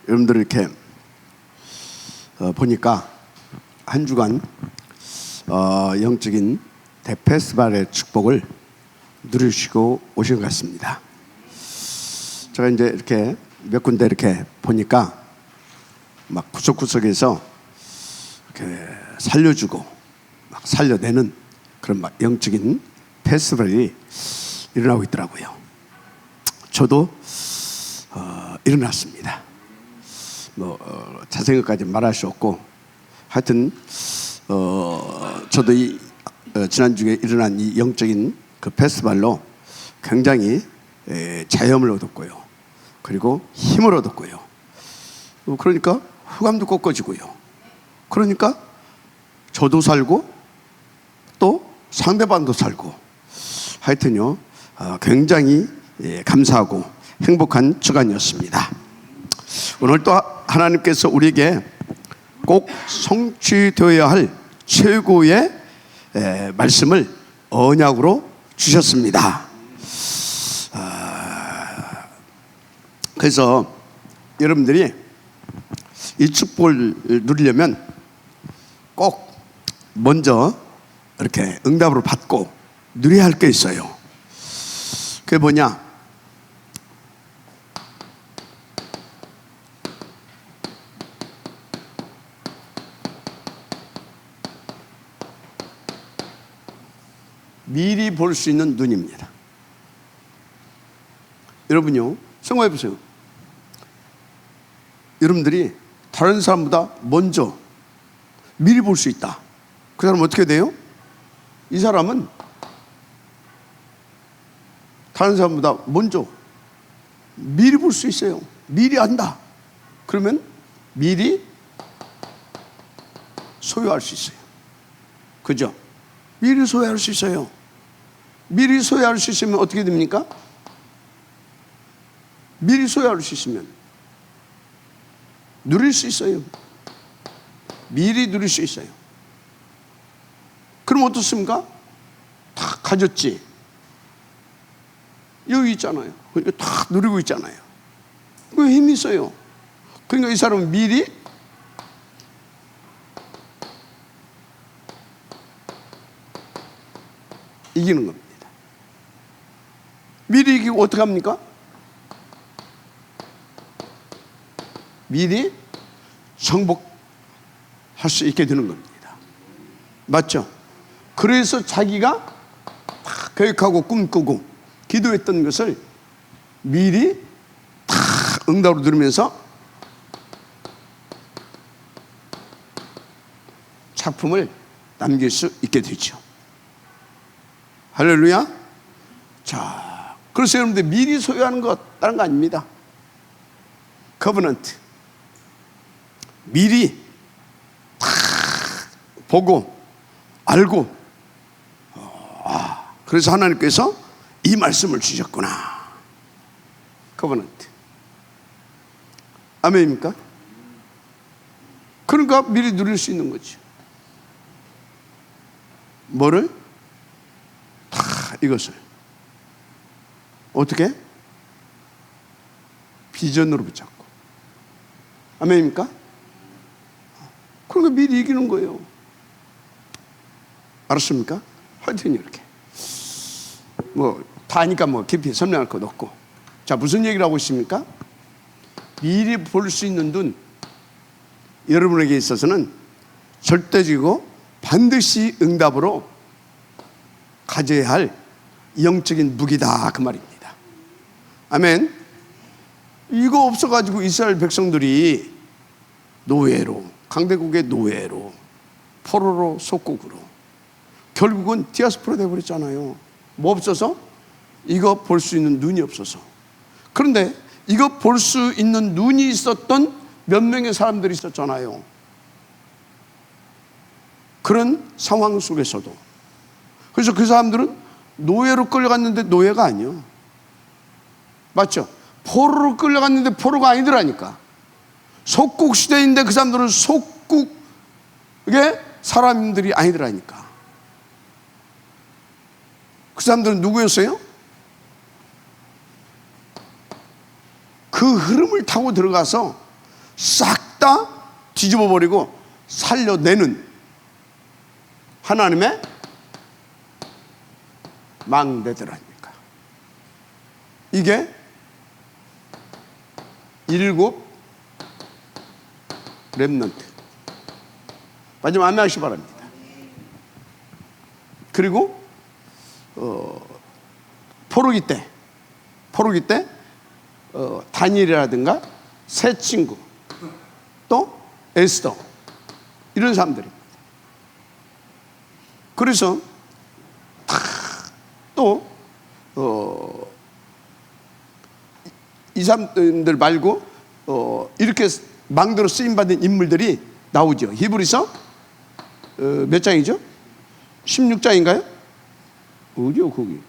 여러분들 이렇게 보니까 한 주간 영적인 대페스티벌의 축복을 누리시고 오신 것 같습니다. 제가 이제 이렇게 몇 군데 이렇게 보니까 막 구석구석에서 이렇게 살려주고 막 살려내는 그런 막 영적인 페스티벌이 일어나고 있더라고요. 저도 일어났습니다. 자세한 것까지 말할 수 없고, 하여튼 저도 이 지난주에 일어난 이 영적인 그 페스티벌로 굉장히 자염을 얻었고요, 그리고 힘을 얻었고요. 그러니까 흑암도 꺾어지고요. 그러니까 저도 살고 또 상대방도 살고, 하여튼요 굉장히 감사하고 행복한 주간이었습니다. 오늘 또 하나님께서 우리에게 꼭 성취되어야 할 최고의 말씀을 언약으로 주셨습니다. 그래서 여러분들이 이 축복을 누리려면 꼭 먼저 이렇게 응답으로 받고 누려야 할 게 있어요. 그게 뭐냐? 미리 볼 수 있는 눈입니다. 여러분요, 생각해 보세요. 여러분들이 다른 사람보다 먼저 미리 볼 수 있다. 그 사람은 어떻게 돼요? 이 사람은 다른 사람보다 먼저 미리 볼 수 있어요. 미리 안다. 그러면 미리 소유할 수 있어요. 그죠? 미리 소유할 수 있어요. 미리 소유할 수 있으면 어떻게 됩니까? 미리 소유할 수 있으면 누릴 수 있어요. 미리 누릴 수 있어요. 그럼 어떻습니까? 다 가졌지. 여기 있잖아요. 그러니까 다 누리고 있잖아요. 왜 힘이 있어요? 그러니까 이 사람은 미리 이기는 겁니다. 미리 이기고 어떻게 합니까? 미리 정복할 수 있게 되는 겁니다. 맞죠? 그래서 자기가 계획하고 꿈꾸고 기도했던 것을 미리 다 응답으로 들으면서 작품을 남길 수 있게 되죠. 할렐루야. 자, 그래서 여러분들 미리 소유하는 것 다른 거 아닙니다. 커버넌트. 미리 다 보고 알고, 그래서 하나님께서 이 말씀을 주셨구나. 커버넌트. 아멘입니까? 그러니까 미리 누릴 수 있는 거죠. 뭐를? 다 이것을 어떻게? 비전으로 붙잡고. 아멘입니까? 그러니까 미리 이기는 거예요. 알았습니까? 하여튼 이렇게 다 아니까 깊이 설명할 것 없고. 자, 무슨 얘기를 하고 있습니까? 미리 볼 수 있는 눈, 여러분에게 있어서는 절대적이고 반드시 응답으로 가져야 할 영적인 무기다, 그 말입니다. 아멘. 이거 없어가지고 이스라엘 백성들이 노예로, 강대국의 노예로, 포로로, 속국으로 결국은 디아스포라 되어버렸잖아요. 뭐 없어서? 이거 볼 수 있는 눈이 없어서. 그런데 이거 볼 수 있는 눈이 있었던 몇 명의 사람들이 있었잖아요. 그런 상황 속에서도. 그래서 그 사람들은 노예로 끌려갔는데 노예가 아니요. 맞죠? 포로로 끌려갔는데 포로가 아니더라니까. 속국 시대인데 그 사람들은 속국의 사람들이 아니더라니까. 그 사람들은 누구였어요? 그 흐름을 타고 들어가서 싹 다 뒤집어 버리고 살려내는 하나님의 망대들 아닙니까? 이게 일곱 렘넌트. 마지막 안내하시기 바랍니다. 그리고 포로기 때 다니엘이라든가 새 친구, 또 에스더, 이런 사람들입니다. 그래서 또 이 사람들 말고 이렇게 망대로 쓰임받은 인물들이 나오죠. 히브리서 몇 장이죠? 16장인가요? 어디요 거기?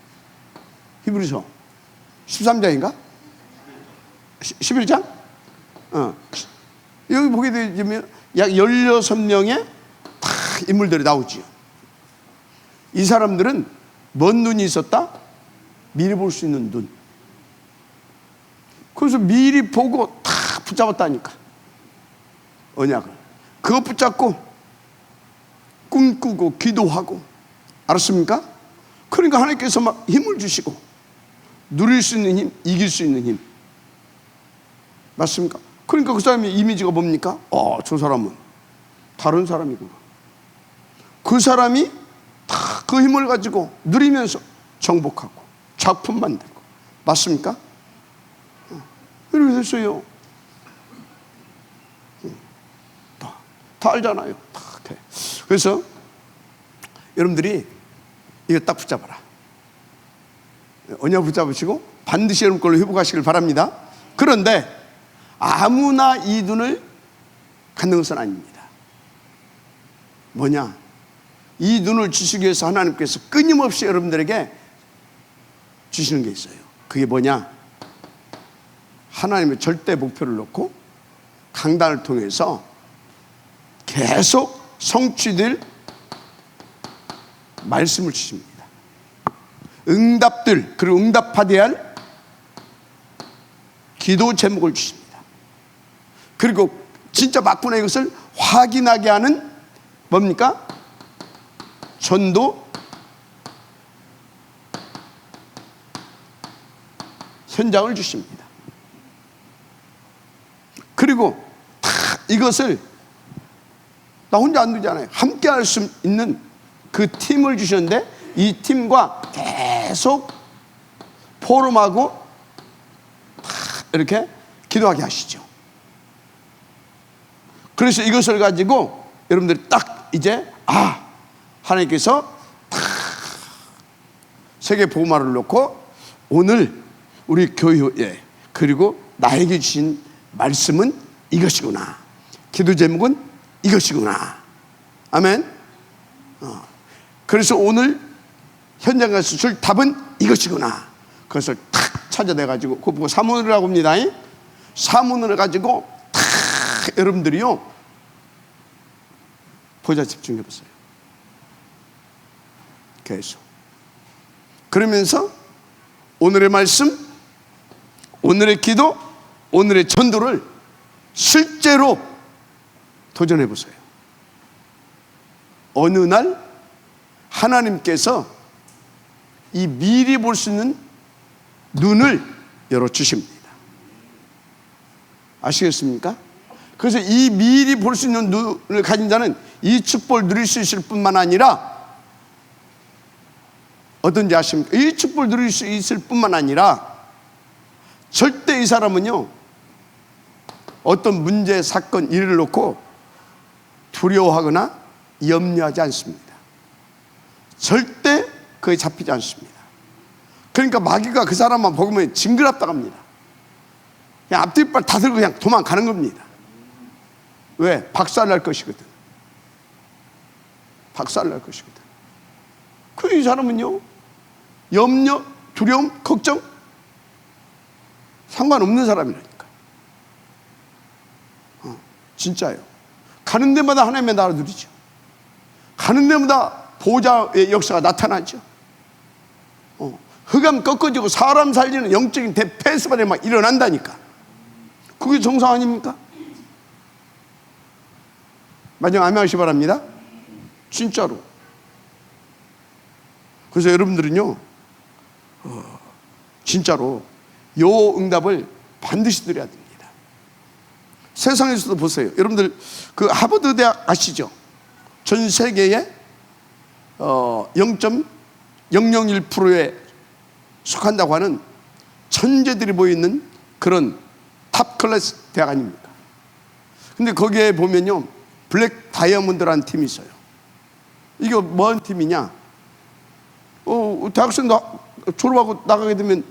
히브리서 13장인가? 11장? 여기 보게 되면 약 16명의 다 인물들이 나오지요. 이 사람들은 뭔 눈이 있었다? 미리 볼 수 있는 눈. 그래서 미리 보고 다 붙잡았다니까, 언약을. 그거 붙잡고 꿈꾸고 기도하고, 알았습니까? 그러니까 하나님께서 막 힘을 주시고, 누릴 수 있는 힘, 이길 수 있는 힘. 맞습니까? 그러니까 그 사람의 이미지가 뭡니까? 저 사람은 다른 사람이구나. 그 사람이 다 그 힘을 가지고 누리면서 정복하고 작품 만들고. 맞습니까? 이렇게 됐어요. 다 알잖아요. 다. 그래서 여러분들이 이거 딱 붙잡아라. 언약 붙잡으시고 반드시 여러분 걸로 회복하시길 바랍니다. 그런데 아무나 이 눈을 갖는 것은 아닙니다. 뭐냐? 이 눈을 주시기 위해서 하나님께서 끊임없이 여러분들에게 주시는 게 있어요. 그게 뭐냐? 하나님의 절대 목표를 놓고 강단을 통해서 계속 성취될 말씀을 주십니다. 응답들, 그리고 응답하여야 할 기도 제목을 주십니다. 그리고 진짜 맞구나 이것을 확인하게 하는 뭡니까? 전도 현장을 주십니다. 그리고 다 이것을 나 혼자 안 되잖아요. 함께 할 수 있는 그 팀을 주셨는데, 이 팀과 계속 포럼하고 다 이렇게 기도하게 하시죠. 그래서 이것을 가지고 여러분들이 딱 이제 하나님께서 다 세계 복음화를 놓고 오늘 우리 교회에, 그리고 나에게 주신 말씀은 이것이구나, 기도 제목은 이것이구나. 아멘. 그래서 오늘 현장 가서 줄 답은 이것이구나. 그것을 탁 찾아내가지고, 그거 보고 사문이라고 합니다. 사문을 가지고 탁 여러분들이요, 보자, 집중해 보세요. 계속. 그러면서 오늘의 말씀, 오늘의 기도, 오늘의 전도를 실제로 도전해 보세요. 어느 날 하나님께서 이 미리 볼 수 있는 눈을 열어주십니다. 아시겠습니까? 그래서 이 미리 볼 수 있는 눈을 가진 자는 이 축복을 누릴 수 있을 뿐만 아니라, 어떤지 아십니까? 이 축복을 누릴 수 있을 뿐만 아니라 절대 이 사람은요, 어떤 문제, 사건, 일을 놓고 두려워하거나 염려하지 않습니다. 절대 그에 잡히지 않습니다. 그러니까 마귀가 그 사람만 보면 징그럽다고 합니다. 그냥 앞뒤발 다 들고 그냥 도망가는 겁니다. 왜? 박살날 것이거든. 박살날 것이거든. 그 이 사람은요, 염려, 두려움, 걱정 상관없는 사람이라니까. 진짜예요. 가는 데마다 하나님의 나라 누리죠. 가는 데마다 보호자의 역사가 나타나죠. 흑암 꺾어지고 사람 살리는 영적인 대패스반이 막 일어난다니까. 그게 정상 아닙니까? 마지막 아멘하시 바랍니다. 진짜로. 그래서 여러분들은요, 진짜로 요 응답을 반드시 드려야 됩니다. 세상에서도 보세요. 여러분들 그 하버드 대학 아시죠? 전 세계에 0.001%에 속한다고 하는 천재들이 모여있는 그런 탑 클래스 대학 아닙니까? 근데 거기에 보면요, 블랙 다이아몬드라는 팀이 있어요. 이게 뭔 팀이냐? 대학생도 졸업하고 나가게 되면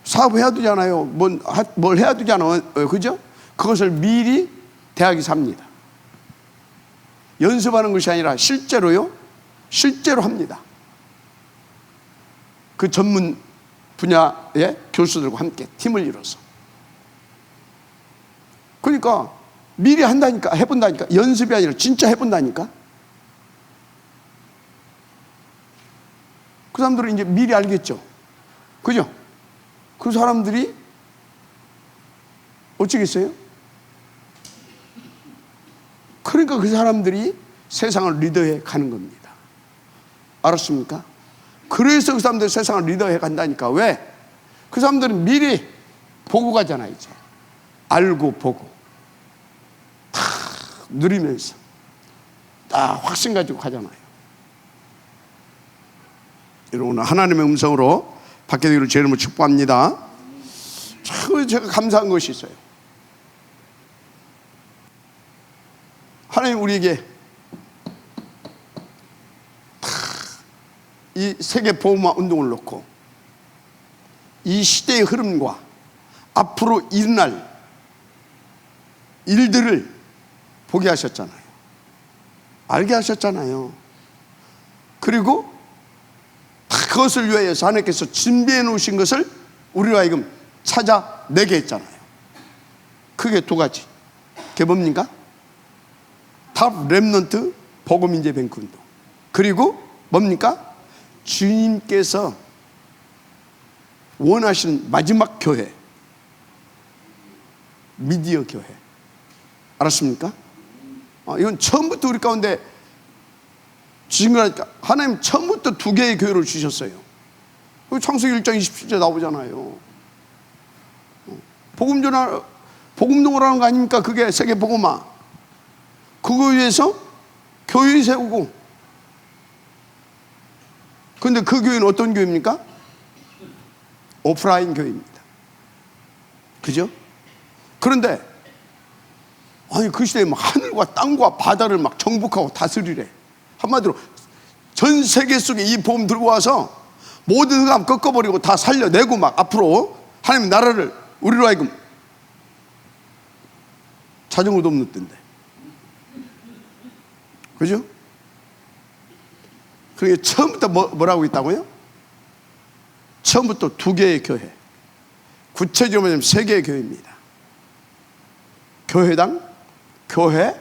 사업해야 되잖아요. 뭘 해야 되잖아요. 그죠? 그것을 미리 대학이 삽니다. 연습하는 것이 아니라 실제로 합니다. 그 전문 분야의 교수들과 함께 팀을 이뤄서. 그러니까 미리 한다니까, 해본다니까. 연습이 아니라 진짜 해본다니까. 그 사람들은 이제 미리 알겠죠. 그죠? 그 사람들이 어쩌겠어요? 그러니까 그 사람들이 세상을 리더해 가는 겁니다. 알았습니까? 그래서 그 사람들이 세상을 리더해 간다니까. 왜? 그 사람들은 미리 보고 가잖아요. 이제 알고 보고 다 누리면서 딱 확신 가지고 가잖아요. 여러분, 하나님의 음성으로 받게 되기를 제 이름으로 축복합니다. 참 제가 감사한 것이 있어요. 하나님 우리에게 이 세계 보호마 운동을 놓고 이 시대의 흐름과 앞으로 일어날 일들을 보게 하셨잖아요. 알게 하셨잖아요. 그리고 그것을 위하여서 하나님께서 준비해 놓으신 것을 우리로 하여금 찾아내게 했잖아요. 크게 두 가지. 그게 뭡니까? 탑 렘넌트 복음인재 뱅크 운동. 그리고 뭡니까? 주님께서 원하시는 마지막 교회, 미디어 교회. 알았습니까? 이건 처음부터 우리 가운데 주신 거라니까. 하나님 처음부터 두 개의 교회를 주셨어요. 창세기 1장 27절 나오잖아요. 복음동을 하는 거 아닙니까? 그게 세계 복음화. 그거 위해서 교회 세우고. 근데 그 교회는 어떤 교회입니까? 오프라인 교회입니다. 그죠? 그런데 아니 그 시대에 막 하늘과 땅과 바다를 막 정복하고 다스리래. 한마디로 전 세계 속에 이 복음 들고 와서 모든 흑암 꺾어버리고 다 살려내고 막 앞으로 하나님의 나라를 우리로 하여금 자전거도 없는 때인데. 그죠? 그게 처음부터 뭐라고 있다고요? 처음부터 두 개의 교회, 구체적으로 말하면 세 개의 교회입니다. 교회당, 교회,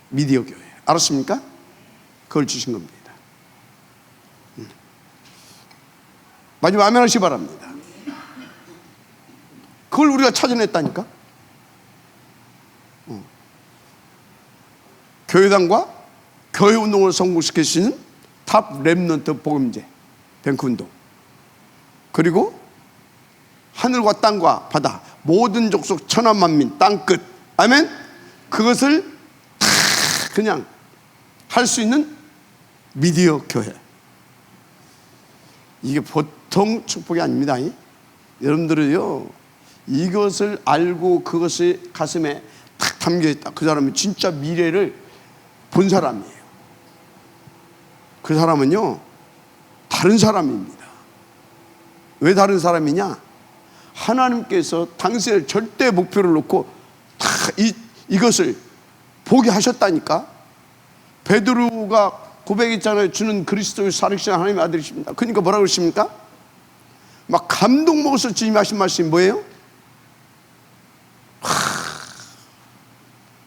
미디어 교회. 알았습니까? 그걸 주신 겁니다. 마지막 아멘 하시기 바랍니다. 그걸 우리가 찾아냈다니까. 교회당과 교회 운동을 성공시킬 수 있는 탑 렘넌트 복음제 뱅크 운동, 그리고 하늘과 땅과 바다 모든 족속 천하 만민 땅끝, 아멘. 그것을 다 그냥 할 수 있는 미디어 교회. 이게 보통 축복이 아닙니다. 여러분들은요, 이것을 알고 그것이 가슴에 탁 담겨있다. 그 사람은 진짜 미래를 본 사람이에요. 그 사람은요, 다른 사람입니다. 왜 다른 사람이냐? 하나님께서 당신의 절대 목표를 놓고 다 이것을 보게 하셨다니까. 베드로가 고백했잖아요. 주는 그리스도의 살아계신 하나님의 아들이십니다. 그러니까 뭐라고 그러십니까? 막 감동 먹어서 주님이 하신 말씀이 뭐예요?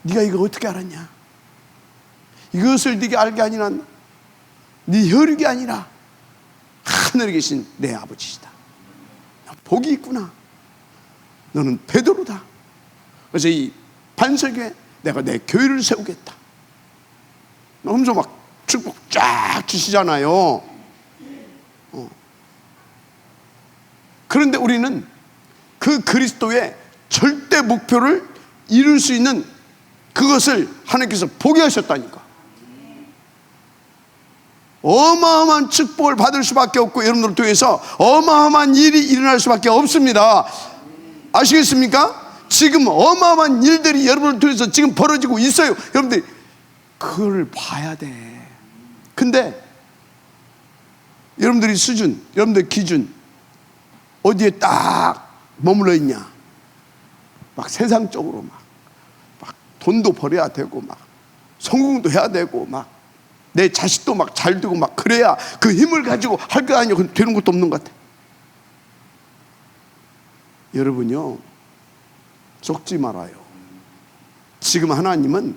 네가 이거 어떻게 알았냐? 이것을 네가 알게 아니라 네 혈육이 아니라 하늘에 계신 내 아버지시다. 복이 있구나. 너는 베드로다. 그래서 이 반석에 내가 내 교회를 세우겠다. 하면서 막 축복 쫙 주시잖아요. 그런데 우리는 그 그리스도의 절대 목표를 이룰 수 있는 그것을 하나님께서 보게 하셨다니까. 어마어마한 축복을 받을 수밖에 없고, 여러분들을 통해서 어마어마한 일이 일어날 수밖에 없습니다. 아시겠습니까? 지금 어마어마한 일들이 여러분을 통해서 지금 벌어지고 있어요. 여러분들이 그걸 봐야 돼. 근데 여러분들이 수준, 여러분들 기준 어디에 딱 머물러 있냐? 막 세상적으로 막 돈도 벌어야 되고, 막 성공도 해야 되고, 막 내 자식도 막 잘 되고, 막 그래야 그 힘을 가지고 할 거 아니에요. 되는 것도 없는 것 같아. 여러분요, 속지 말아요. 지금 하나님은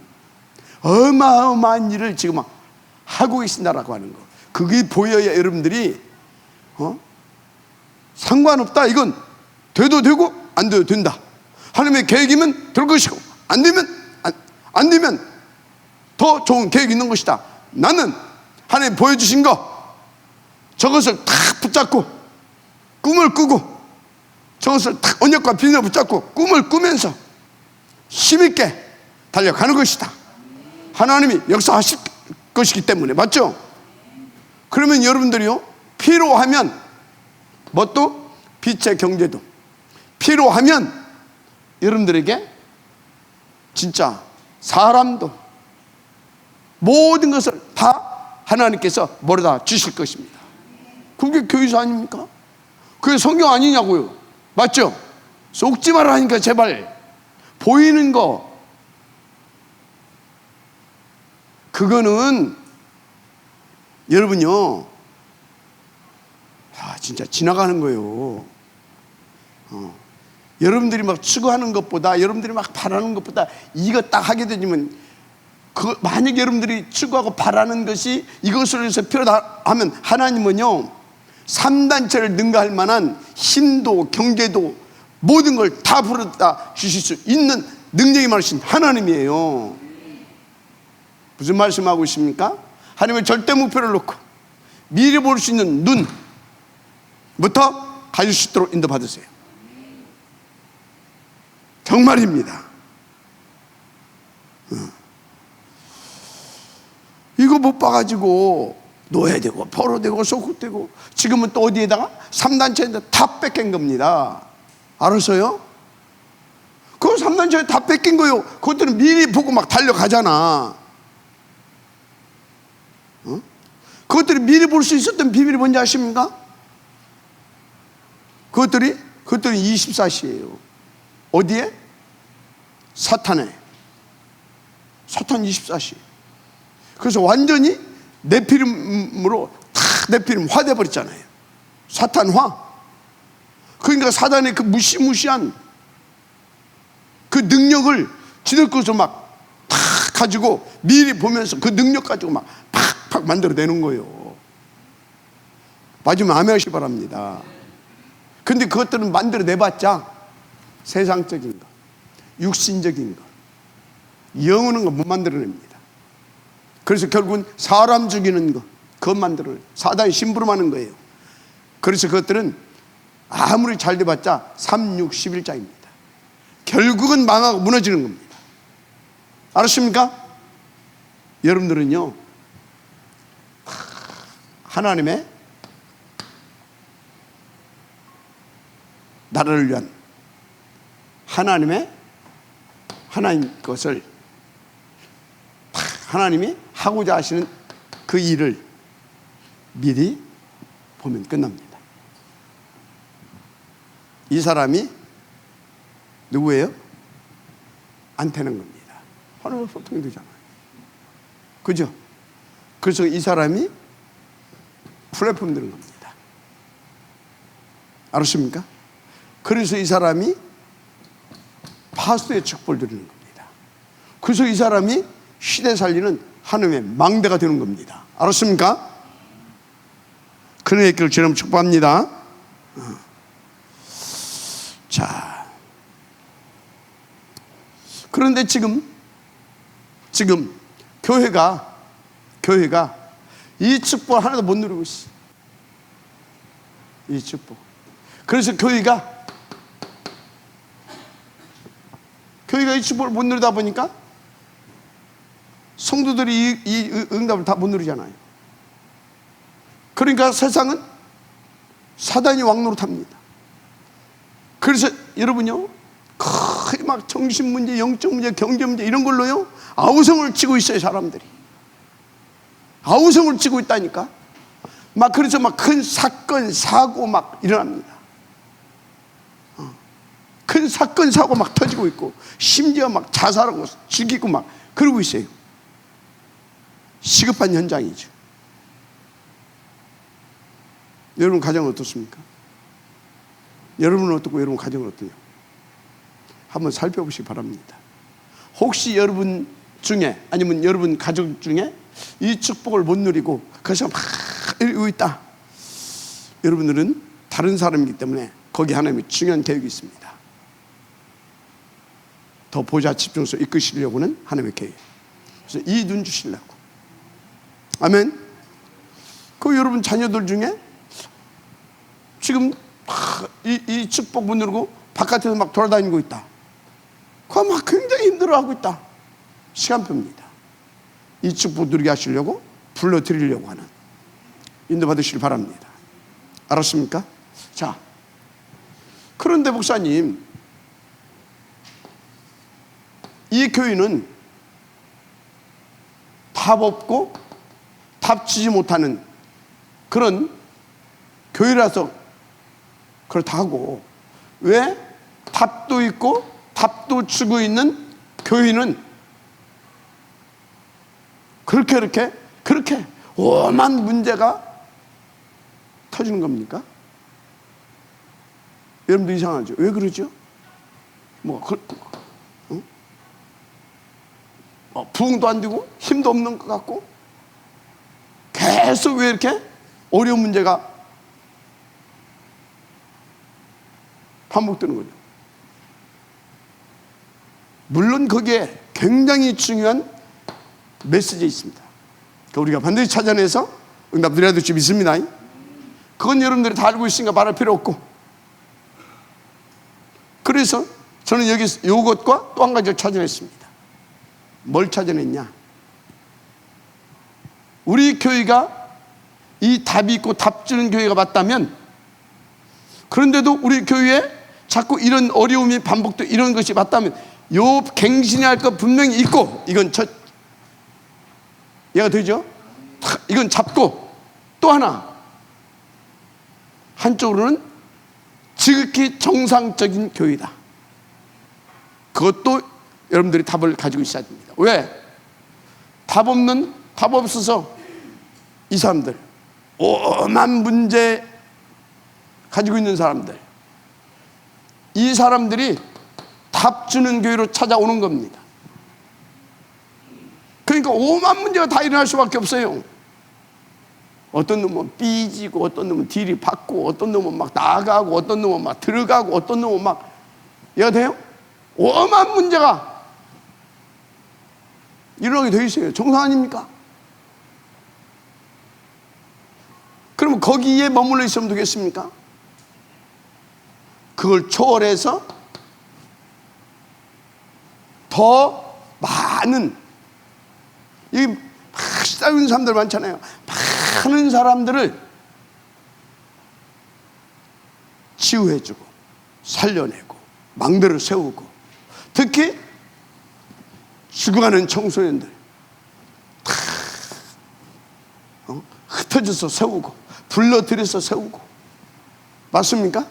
어마어마한 일을 지금 하고 계신다라고 하는 거. 그게 보여야 여러분들이 상관없다. 이건 돼도 되고 안 돼도 된다. 하나님의 계획이면 될 것이고, 안 되면 더 좋은 계획이 있는 것이다. 나는 하나님 보여주신 거 저것을 탁 붙잡고 꿈을 꾸고, 저것을 탁 언약과 비전을 붙잡고 꿈을 꾸면서 힘있게 달려가는 것이다. 하나님이 역사하실 것이기 때문에. 맞죠? 그러면 여러분들이요, 필요하면 뭣도, 빛의 경제도 필요하면 여러분들에게 진짜 사람도 모든 것을 다 하나님께서 뭐라다 주실 것입니다. 그게 교회사 아닙니까? 그게 성경 아니냐고요. 맞죠? 속지 말라니까 제발. 보이는 거 그거는 여러분요, 진짜 지나가는 거예요. 여러분들이 막 추구하는 것보다, 여러분들이 막 바라는 것보다 이거 딱 하게 되면, 만약 여러분들이 추구하고 바라는 것이 이것을 위해서 필요하다 하면, 하나님은요 3단체를 능가할 만한 힘도 경제도 모든 걸 다 불어다 주실 수 있는 능력이 많으신 하나님이에요. 무슨 말씀하고 있습니까? 하나님의 절대 목표를 놓고 미리 볼 수 있는 눈부터 가질 수 있도록 인도받으세요. 정말입니다. 이거 못 봐가지고 노예되고 포로되고 소국되고, 지금은 또 어디에다가 3단체인데 다 뺏긴 겁니다. 알았어요? 그 3단체에 다 뺏긴 거요. 그것들은 미리 보고 막 달려가잖아. 그것들이 미리 볼 수 있었던 비밀이 뭔지 아십니까? 그것들이 24시예요. 어디에? 사탄 24시. 그래서 완전히 네피림으로 다 네피림화 돼버렸잖아요. 사탄화. 그러니까 사단의 그 무시무시한 그 능력을 지들 것으로 막 탁 가지고 미리 보면서 그 능력 가지고 막 팍팍 만들어내는 거예요. 맞으면 아멘 하시기 바랍니다. 근데 그것들은 만들어내봤자 세상적인 거, 육신적인 거, 영원한 거 못 만들어냅니다. 그래서 결국은 사람 죽이는 거, 그것 만들어요. 사단이 심부름하는 거예요. 그래서 그것들은 아무리 잘 돼봤자 3, 6, 11자입니다. 결국은 망하고 무너지는 겁니다. 알았습니까? 여러분들은요, 하나님의 나라를 위한 하나님 것을, 하나님이 하고자 하시는 그 일을 미리 보면 끝납니다. 이 사람이 누구예요? 안테나인 겁니다. 하나님과 소통이 되잖아요. 그죠? 그래서 이 사람이 플랫폼 되는 겁니다. 알았습니까? 그래서 이 사람이 파수의 축복을 드리는 겁니다. 그래서 이 사람이 시대 살리는 하나님의 망대가 되는 겁니다. 알았습니까? 그런 길을 주님 축복합니다. 자, 그런데 지금 교회가 교회가 이 축복 하나도 못 누리고 있어. 이 축복. 그래서 교회가 이 축복을 못 누리다 보니까 성도들이 이 응답을 다 못 누리잖아요. 그러니까 세상은 사단이 왕노릇합니다. 그래서 여러분요, 거의 막 정신 문제, 영적 문제, 경제 문제 이런 걸로요 아우성을 치고 있어요. 사람들이 아우성을 치고 있다니까. 막 그래서 막 큰 사건 사고 막 일어납니다. 큰 사건 사고 막 터지고 있고, 심지어 막 자살하고 죽이고 막 그러고 있어요. 시급한 현장이죠. 여러분 가정은 어떻습니까? 여러분은 어떻고 여러분 가정은 어떠냐? 한번 살펴보시기 바랍니다. 혹시 여러분 중에 아니면 여러분 가족 중에 이 축복을 못 누리고 그래서 막 이러고 있다. 여러분들은 다른 사람이기 때문에 거기 하나님의 중요한 계획이 있습니다. 더 보좌 집중해서 이끄시려고는 하나님의 계획. 그래서 이 눈 주시려고. 아멘. 그 여러분 자녀들 중에 지금 이 축복 못 누르고 바깥에서 막 돌아다니고 있다. 그거 막 굉장히 힘들어하고 있다. 시간표입니다. 이 축복 누리게 하시려고 불러드리려고 하는 인도받으시길 바랍니다. 알았습니까? 자, 그런데 목사님, 이 교회는 답 없고 답 주지 못하는 그런 교회라서 그렇다고, 왜 답도 있고 답도 주고 있는 교회는 그렇게 오만 문제가 터지는 겁니까? 여러분도 이상하죠? 왜 그러죠? 부흥도 안 되고 힘도 없는 것 같고 계속 왜 이렇게 어려운 문제가 반복되는 거죠? 물론 거기에 굉장히 중요한 메시지 있습니다. 우리가 반드시 찾아내서 응답 드려야 될 줄 믿습니다. 그건 여러분들이 다 알고 있으니까 말할 필요 없고, 그래서 저는 여기서 이것과 또 한 가지를 찾아냈습니다. 뭘 찾아냈냐? 우리 교회가 이 답이 있고 답 주는 교회가 맞다면, 그런데도 우리 교회에 자꾸 이런 어려움이 반복되고 이런 것이 맞다면 요 갱신해야 할 것 분명히 있고, 이건 이해가 되죠? 이건 잡고, 또 하나 한쪽으로는 지극히 정상적인 교회다. 그것도 여러분들이 답을 가지고 있어야 됩니다. 왜? 답 없어서 이 사람들, 오만 문제 가지고 있는 사람들, 이 사람들이 답 주는 교회로 찾아오는 겁니다. 그러니까 오만 문제가 다 일어날 수밖에 없어요. 어떤 놈은 삐지고, 어떤 놈은 딜이 받고, 어떤 놈은 막 나가고, 어떤 놈은 막 들어가고, 어떤 놈은 막, 이해가 돼요? 오만 문제가 일어나게 되어 있어요. 정상 아닙니까? 그러면 거기에 머물러 있으면 되겠습니까? 그걸 초월해서 더 많은, 이 막 싸우는 사람들 많잖아요. 많은 사람들을 치유해주고 살려내고 망대를 세우고, 특히 죽어가는 청소년들 다 흩어져서 세우고 불러들여서 세우고, 맞습니까?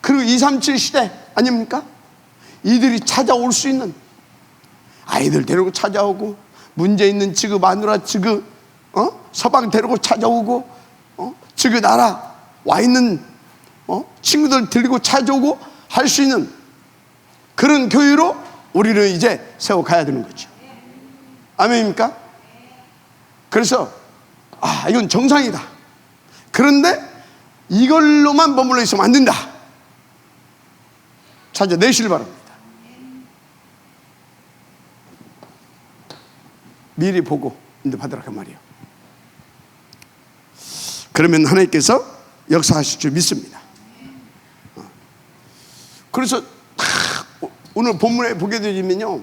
그리고 237 시대 아닙니까? 이들이 찾아올 수 있는, 아이들 데리고 찾아오고, 문제 있는 지그 마누라 지그 서방 데리고 찾아오고, 지그 나라 와 있는 친구들 데리고 찾아오고 할 수 있는 그런 교회로 우리를 이제 세워가야 되는 거죠. 아멘입니까? 그래서 이건 정상이다. 그런데 이걸로만 머물러 있으면 안 된다. 찾아내시길 바랍니다. 미리 보고 인도받으라 그 말이에요. 그러면 하나님께서 역사하실 줄 믿습니다. 그래서 오늘 본문에 보게 되면요,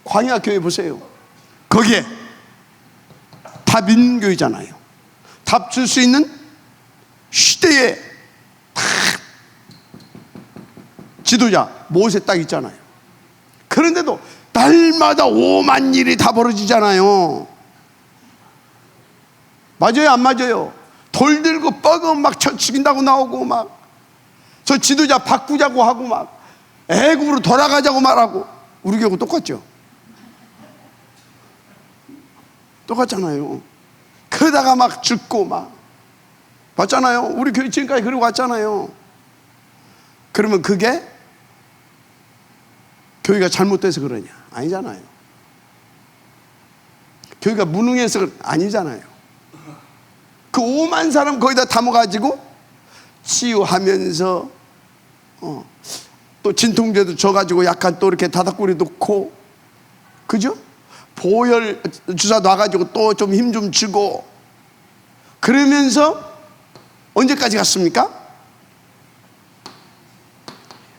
광야교회 보세요. 거기에 답 있는 교회잖아요. 답 줄 수 있는 시대의 지도자 모세 딱 있잖아요. 그런데도 날마다 5만 일이 다 벌어지잖아요. 맞아요, 안 맞아요? 돌 들고 뻐그 막 죽인다고 나오고, 막 저 지도자 바꾸자고 하고, 막 애굽으로 돌아가자고 말하고. 우리 교회하고 똑같죠? 똑같잖아요. 그러다가 막 죽고 막 봤잖아요. 우리 교회 지금까지 그러고 왔잖아요. 그러면 그게 교회가 잘못돼서 그러냐? 아니잖아요. 교회가 무능해서 아니잖아요. 그 5만 사람 거기다 담아가지고 치유하면서 또 진통제도 줘가지고 약간 또 이렇게 다닥구리 놓고, 그죠? 보혈 주사 놔가지고 또 좀 힘 좀 주고, 그러면서 언제까지 갔습니까?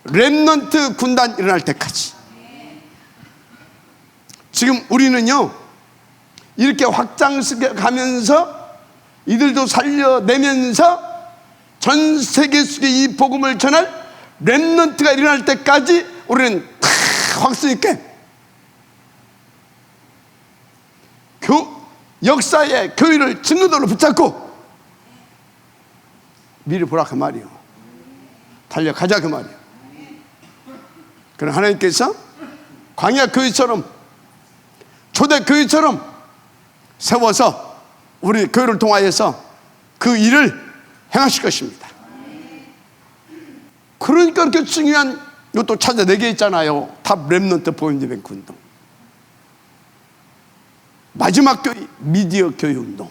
렘넌트 군단 일어날 때까지. 지금 우리는요, 이렇게 확장시켜 가면서 이들도 살려내면서 전 세계 속에 이 복음을 전할 렘넌트가 일어날 때까지 우리는 확신 있게 역사의 교회를 증거도로 붙잡고 미리 보라 그 말이요. 달려가자 그 말이요. 그럼 하나님께서 광야 교회처럼, 초대 교회처럼 세워서 우리 교회를 통하여서 그 일을 행하실 것입니다. 그러니까 이렇게 중요한 이것도 찾아내게 있잖아요. 탑 렘넌트 포인트뱅크 운동, 마지막 교회 미디어 교회 운동.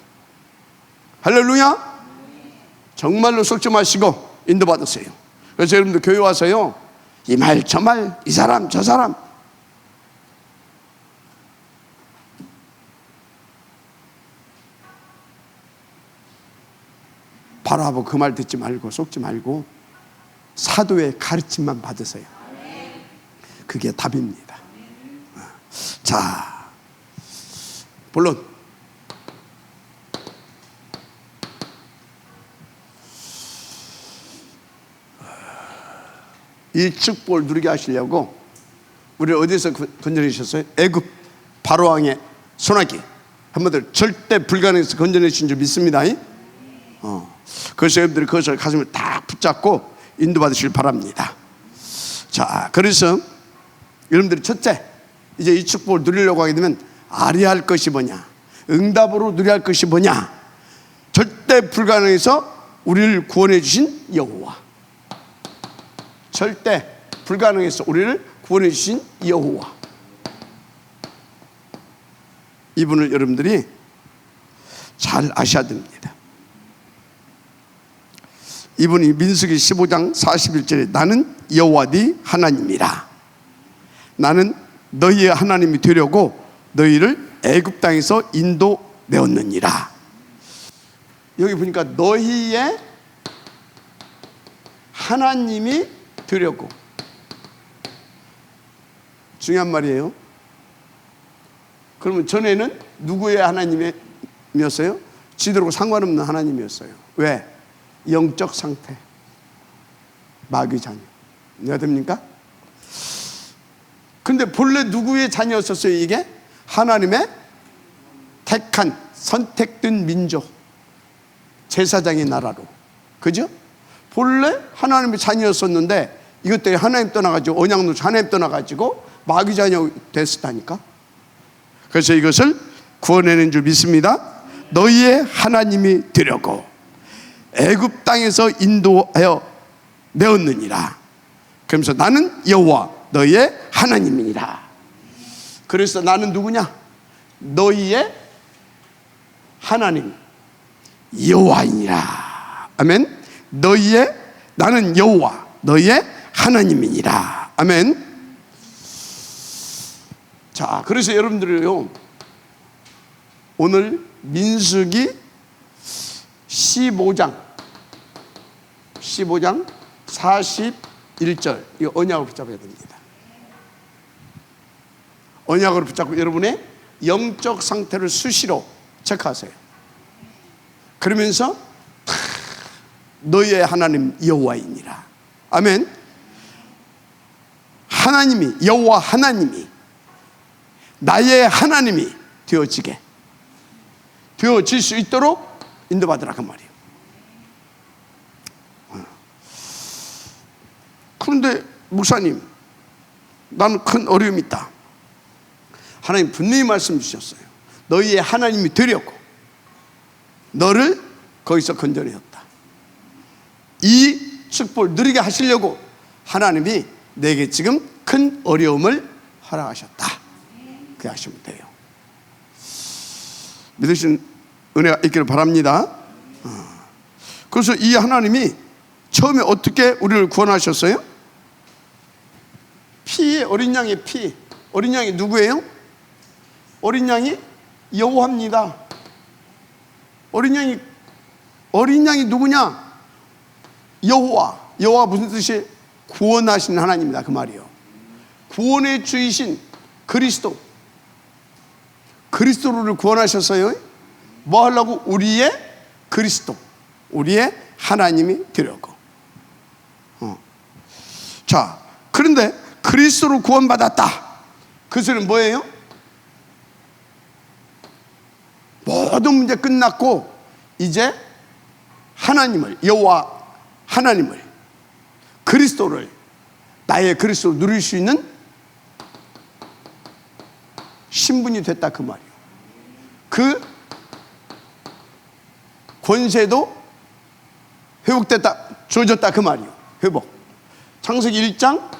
할렐루야. 정말로 속지 마시고 인도받으세요. 그래서 여러분들 교회 와서요, 이 말 저 말, 이 사람 저 사람 바라보고 그 말 듣지 말고 속지 말고 사도의 가르침만 받으세요. 그게 답입니다. 자, 물론 이 축복을 누리게 하시려고 우리 어디서 건져내셨어요? 애굽 바로왕의 소나기 한번들 절대 불가능해서 건져내신 줄 믿습니다. 그래서 여러분들이 그것을 가슴에 딱 붙잡고 인도받으시길 바랍니다. 자, 그래서 여러분들이 첫째, 이제 이 축복을 누리려고 하게 되면 알아야 할 것이 뭐냐, 응답으로 누려야 할 것이 뭐냐. 절대 불가능해서 우리를 구원해 주신 여호와, 절대 불가능해서 우리를 구원해 주신 여호와, 이분을 여러분들이 잘 아셔야 됩니다. 이분이 민수기 15장 41절에 나는 여호와 네 하나님이라, 나는 너희의 하나님이 되려고 너희를 애굽 땅에서 인도내었느니라. 여기 보니까 너희의 하나님이 되려고, 중요한 말이에요. 그러면 전에는 누구의 하나님이었어요? 지들하고 상관없는 하나님이었어요. 왜? 영적 상태, 마귀 자녀. 이해가 됩니까? 근데 본래 누구의 자녀였었어요? 이게 하나님의 택한 선택된 민족, 제사장의 나라로, 그죠? 본래 하나님의 자녀였었는데 이것 때문에 하나님 떠나가지고, 언약노 하나님 떠나가지고 마귀 자녀 됐었다니까. 그래서 이것을 구원해낸 줄 믿습니다. 너희의 하나님이 되려고 애굽 땅에서 인도하여 내었느니라. 그러면서 나는 여호와 너희의 하나님이니라. 그래서 나는 누구냐? 너희의 하나님 여호와이니라. 아멘. 나는 여호와 너희의 하나님이니라. 아멘. 자, 그래서 여러분들이요, 오늘 민수기 15장 41절, 이거 언약을 붙잡아야 됩니다. 언약을 붙잡고 여러분의 영적 상태를 수시로 체크하세요. 그러면서 너희의 하나님 여호와이니라. 아멘. 하나님이, 여호와 하나님이 나의 하나님이 되어질 수 있도록 인도받으라 그 말이에요. 그런데 목사님, 나는 큰 어려움이 있다. 하나님 분명히 말씀 주셨어요. 너희의 하나님이 되려고 너를 거기서 건져내었다. 이 축복을 누리게 하시려고 하나님이 내게 지금 큰 어려움을 허락하셨다. 그렇게 하시면 돼요. 믿으시는 은혜가 있기를 바랍니다. 그래서 이 하나님이 처음에 어떻게 우리를 구원하셨어요? 피에, 어린 양의 피. 어린 양이 누구예요? 어린 양이 여호와입니다. 어린 양이 누구냐? 여호와 무슨 뜻이? 구원하신 하나님이다 그 말이에요. 구원의 주이신 그리스도를 구원하셨어요. 뭐 하려고? 우리의 그리스도, 우리의 하나님이 되려고. 자, 그런데 그리스도로 구원받았다. 그 소리는 뭐예요? 모든 문제 끝났고 이제 하나님을, 여호와 하나님을, 그리스도를, 나의 그리스도를 누릴 수 있는 신분이 됐다 그 말이에요. 그 권세도 회복됐다, 주어졌다 그 말이에요. 회복. 창세기 1장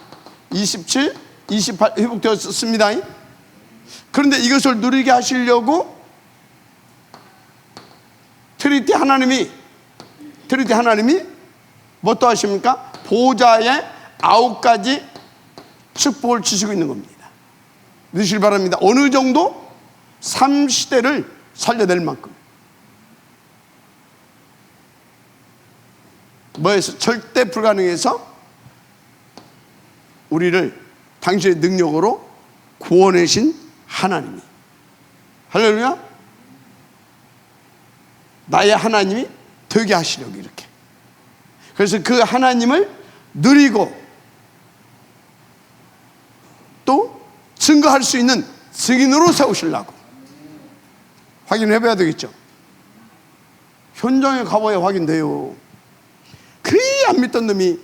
27, 28 회복되었습니다. 그런데 이것을 누리게 하시려고 트리니티 하나님이 뭐 또 하십니까? 보좌에 9가지 축복을 주시고 있는 겁니다. 믿으시길 바랍니다. 어느 정도? 3시대를 살려낼 만큼. 뭐에서? 절대 불가능해서 우리를 당신의 능력으로 구원하신 하나님이, 할렐루야, 나의 하나님이 되게 하시려고 이렇게. 그래서 그 하나님을 누리고 또 증거할 수 있는 증인으로 세우시려고. 확인해 봐야 되겠죠. 현장에 가봐야 확인돼요. 그리 안 믿던 놈이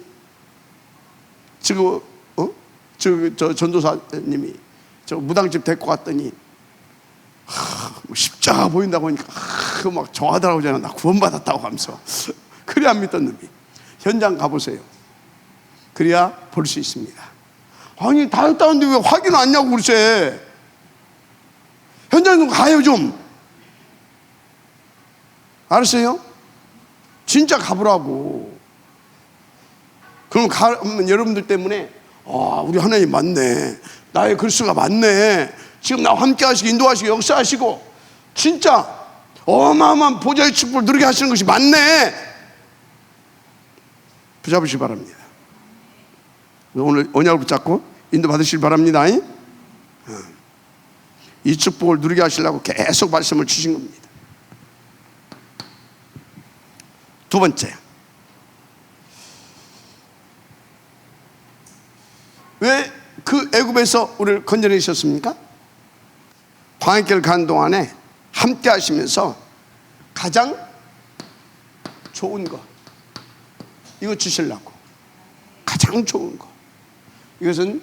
지금 저 전도사님이 저 무당집 데리고 갔더니 뭐 십자가 보인다고 하니까 막 좋아하더라고. 나 구원받았다고 하면서. 그리 안 믿던 놈이 현장 가보세요. 그래야 볼 수 있습니다. 아니 다 했다는데 왜 확인 안 하냐고 그러세. 현장 좀 가요 좀. 알았어요? 진짜 가보라고. 그럼 가면 여러분들 때문에 우리 하나님 맞네, 나의 그리스도가 맞네, 지금 나와 함께 하시고 인도하시고 역사하시고 진짜 어마어마한 보좌의 축복을 누리게 하시는 것이 맞네. 붙잡으시기 바랍니다. 오늘 언약을 붙잡고 인도 받으시기 바랍니다. 이 축복을 누리게 하시려고 계속 말씀을 주신 겁니다. 두 번째, 왜 그 애굽에서 우리를 건져내셨습니까? 광야길을 가는 동안에 함께 하시면서 가장 좋은 거, 이거 주시려고. 가장 좋은 거, 이것은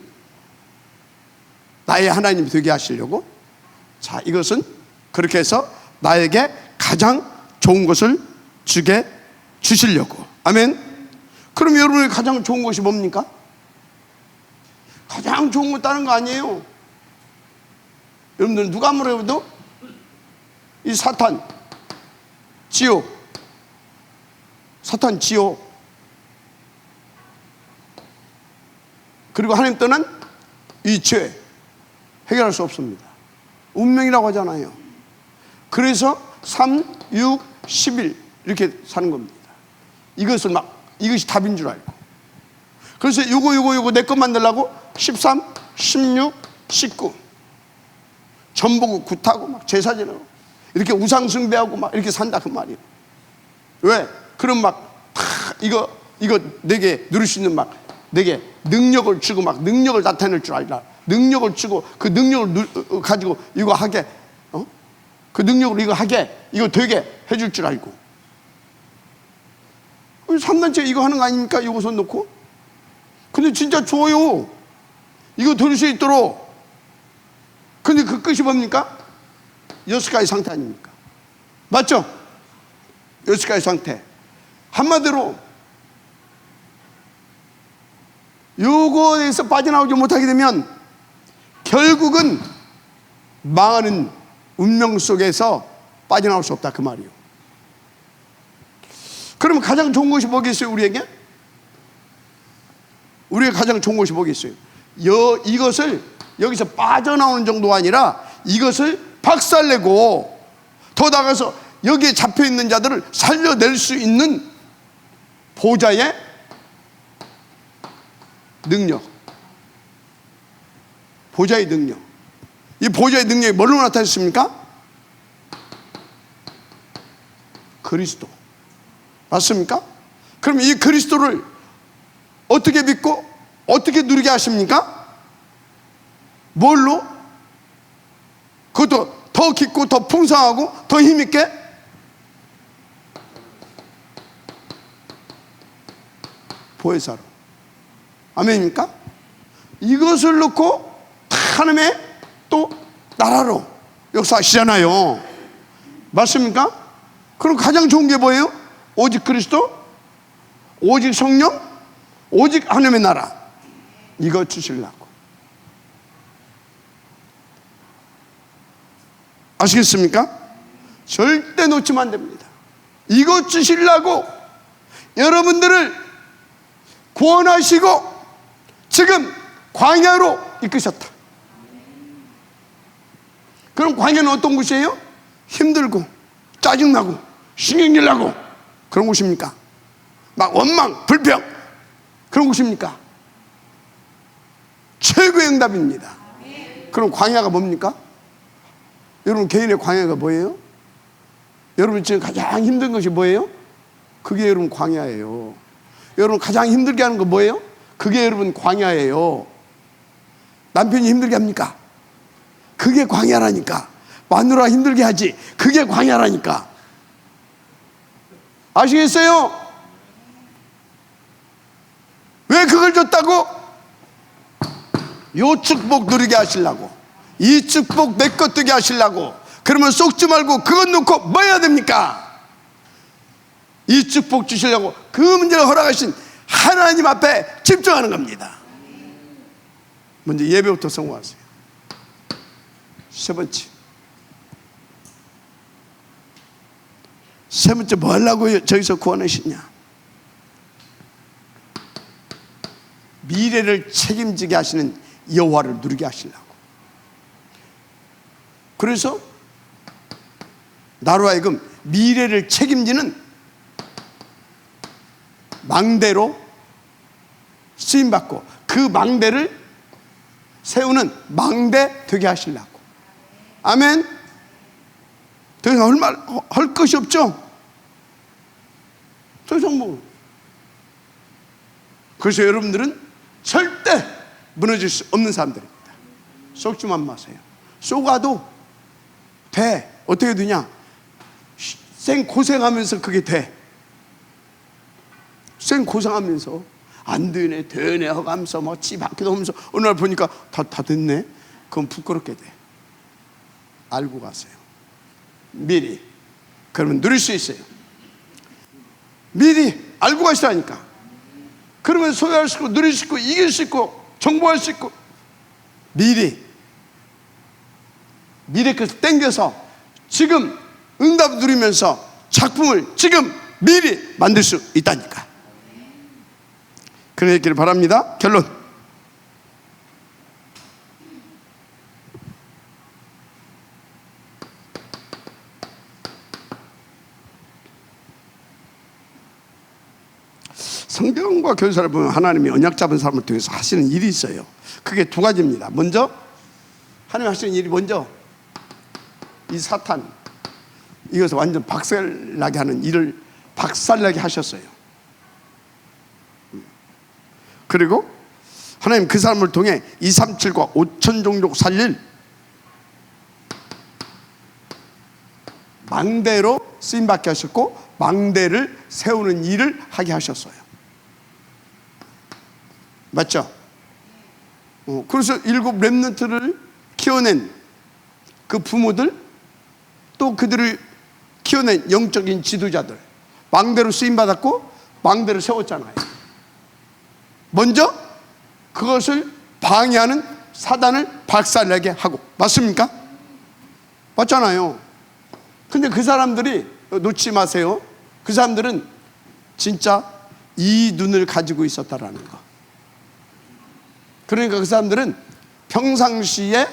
나의 하나님이 되게 하시려고. 자, 이것은 그렇게 해서 나에게 가장 좋은 것을 주시려고. 아멘. 그럼 여러분의 가장 좋은 것이 뭡니까? 가장 좋은 거 다른 거 아니에요. 여러분들 누가 아무리 해도 이 사탄, 지옥, 그리고 하나님 떠난 이 죄 해결할 수 없습니다. 운명이라고 하잖아요. 그래서 3, 6, 10일 이렇게 사는 겁니다. 이것이 답인 줄 알고. 그래서 요거 내 것 만들려고 13, 16, 19 전보고 굿하고 막 제사 지내고 이렇게 우상숭배하고 막 이렇게 산다 그 말이에요. 왜? 그럼 막 이거 내게 누릴 수 있는 막 내게 능력을 주고 막 능력을 나타낼 줄 알라. 능력을 주고 그 능력을 가지고 이거 하게, 그 능력으로 이거 하게, 이거 되게 해줄 줄 알고. 3단체 이거 하는 거 아닙니까? 이거 손 놓고. 근데 진짜 좋아요. 이거 들을 수 있도록. 근데 그 끝이 뭡니까? 6가지 상태 아닙니까? 맞죠? 6가지 상태. 한마디로 요거에서 빠져나오지 못하게 되면 결국은 망하는 운명 속에서 빠져나올 수 없다 그 말이에요. 그러면 가장 좋은 것이 뭐겠어요? 우리에게 가장 좋은 것이 뭐겠어요? 이것을 여기서 빠져나오는 정도가 아니라 이것을 박살내고 더 나아가서 여기에 잡혀있는 자들을 살려낼 수 있는 보좌의 능력. 보좌의 능력. 이 보좌의 능력이 뭘로 나타났습니까? 그리스도. 맞습니까? 그럼 이 그리스도를 어떻게 믿고 어떻게 누리게 하십니까? 뭘로? 그것도 더 깊고 더 풍성하고 더 힘있게 보혜사로. 아멘입니까? 이것을 놓고 하나님의 또 나라로 역사하시잖아요. 맞습니까? 그럼 가장 좋은 게 뭐예요? 오직 그리스도, 오직 성령, 오직 하나님의 나라. 이거 주시려고. 아시겠습니까? 절대 놓치면 안 됩니다. 이거 주시려고 여러분들을 구원하시고 지금 광야로 이끄셨다. 그럼 광야는 어떤 곳이에요? 힘들고 짜증나고 신경질 나고 그런 곳입니까? 막 원망, 불평 그런 곳입니까? 최고의 응답입니다. 그럼 광야가 뭡니까? 여러분 개인의 광야가 뭐예요? 여러분 지금 가장 힘든 것이 뭐예요? 그게 여러분 광야예요. 여러분 가장 힘들게 하는 거 뭐예요? 그게 여러분 광야예요. 남편이 힘들게 합니까? 그게 광야라니까. 마누라 힘들게 하지. 그게 광야라니까. 아시겠어요? 왜 그걸 줬다고? 요 축복 누리게 하시려고. 이 축복 내 것 되게 하시려고. 그러면 속지 말고 그것 놓고 뭐 해야 됩니까? 이 축복 주시려고 그 문제를 허락하신 하나님 앞에 집중하는 겁니다. 먼저 예배부터 성공하세요. 세 번째 뭐 하려고 저기서 구원하시냐? 미래를 책임지게 하시는 여호와를 누리게 하시려고. 그래서 나로 하여금 미래를 책임지는 망대로 쓰임받고 그 망대를 세우는 망대 되게 하시려고. 아멘. 더 이상 할 것이 없죠. 더 이상 뭐. 그래서 여러분들은 절대 무너질 수 없는 사람들입니다. 속지만 마세요. 속아도 돼. 어떻게 되냐? 생고생하면서 그게 돼. 생고생하면서 안 되네 되네 하면서 뭐 찌밖에도 하면서 어느 날 보니까 다 됐네. 그건 부끄럽게 돼. 알고 가세요. 미리. 그러면 누릴 수 있어요. 미리 알고 가시라니까. 그러면 소유할 수 있고 누릴 수 있고 이길 수 있고 정보할 수 있고 미래 것을 땡겨서 지금 응답 누리면서 작품을 지금 미리 만들 수 있다니까. 그러길 바랍니다. 결론. 성경과 교회사를 보면 하나님이 언약 잡은 사람을 통해서 하시는 일이 있어요. 그게 두 가지입니다. 먼저 하나님 하시는 일이 먼저 이 사탄, 이것을 완전 박살나게 하는 일을 박살나게 하셨어요. 그리고 하나님 그 사람을 통해 237과 5천 종족 살릴 망대로 쓰임받게 하셨고, 망대를 세우는 일을 하게 하셨어요. 맞죠? 그래서 7 렘넌트를 키워낸 그 부모들, 또 그들을 키워낸 영적인 지도자들, 망대로 쓰임받았고 망대를 세웠잖아요. 먼저 그것을 방해하는 사단을 박살내게 하고, 맞습니까? 맞잖아요. 근데 그 사람들이, 놓지 마세요, 그 사람들은 진짜 이 눈을 가지고 있었다라는 거. 그러니까 그 사람들은 평상시에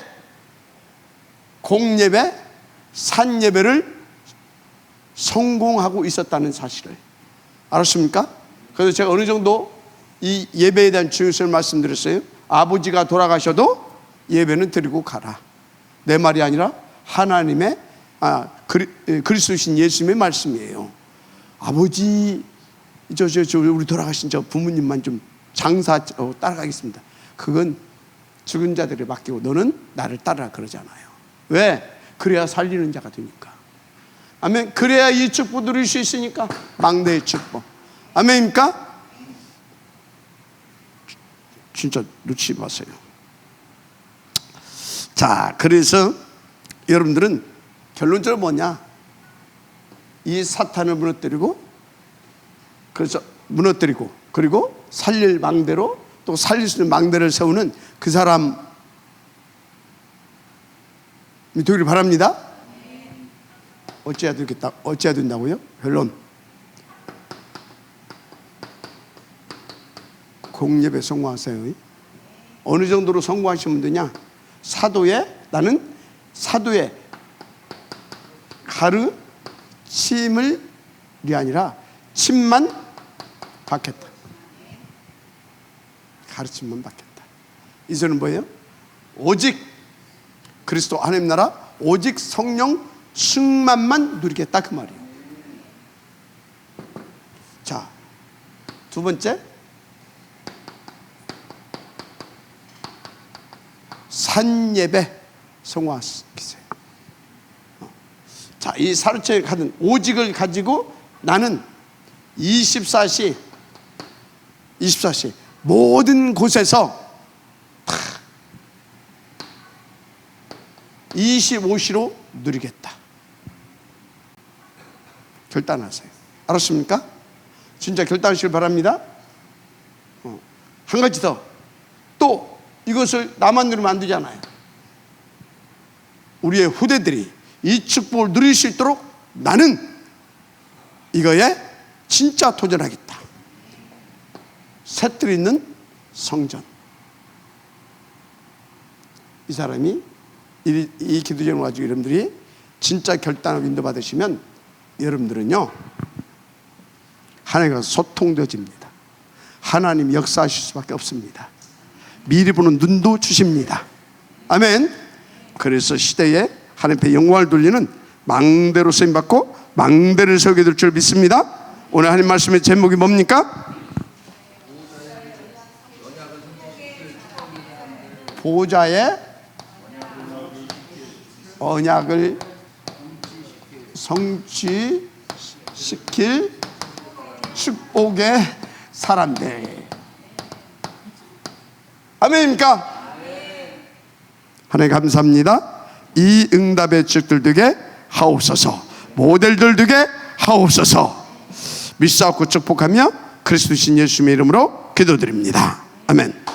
공예배, 산예배를 성공하고 있었다는 사실을 알았습니까? 그래서 제가 어느 정도 이 예배에 대한 중요성을 말씀드렸어요. 아버지가 돌아가셔도 예배는 드리고 가라. 내 말이 아니라 하나님의 그리스도신 예수님의 말씀이에요. 아버지, 우리 돌아가신 저 부모님만 좀 장사 따라가겠습니다. 그건 죽은 자들에 맡기고 너는 나를 따르라 그러잖아요. 왜? 그래야 살리는 자가 되니까. 아멘. 그래야 이 축복 누릴 수 있으니까. 망대의 축복. 아멘입니까? 진짜 놓치지 마세요. 자, 그래서 여러분들은 결론적으로 뭐냐? 이 사탄을 무너뜨리고, 그래서 무너뜨리고, 그리고 살릴 망대로, 또 살릴 수 있는 망대를 세우는 그 사람이 되기를 바랍니다. 어찌해야 되겠다? 어찌해야 된다고요? 결론. 공예배 성공하세요. 어느 정도로 성공하시면 되냐? 나는 사도의 가르침을 아니라 침만 받겠다. 가르침만 받겠다. 이제는 뭐예요? 오직 그리스도 하나님 나라, 오직 성령 충만만 누리겠다, 그 말이에요. 자, 두 번째, 산예배 성공하세요. 자, 이 사르체에 가는 오직을 가지고 나는 24시 모든 곳에서 25시로 누리겠다. 결단하세요. 알았습니까? 진짜 결단하시길 바랍니다. 한 가지 더. 또 이것을 나만 누리면 안 되잖아요. 우리의 후대들이 이 축복을 누릴 수 있도록 나는 이거에 진짜 도전하겠다. 셋들 있는 성전. 이 사람이 이 기도 제목을 가지고 여러분들이 진짜 결단을 인도받으시면 여러분들은요, 하나님과 소통되어집니다. 하나님 역사하실 수밖에 없습니다. 미리 보는 눈도 주십니다. 아멘. 그래서 시대에 하나님 앞에 영광을 돌리는 망대로 쓰임받고 망대를 세우게 될 줄 믿습니다. 오늘 하나님 말씀의 제목이 뭡니까? 보좌의 언약을 성취시킬 축복의 사람들. 아멘입니까? 하나님 감사합니다. 이 응답의 축들 되게 하옵소서. 모델들 되게 하옵소서. 믿사옵고 축복하며 그리스도신 예수님의 이름으로 기도드립니다. 아멘.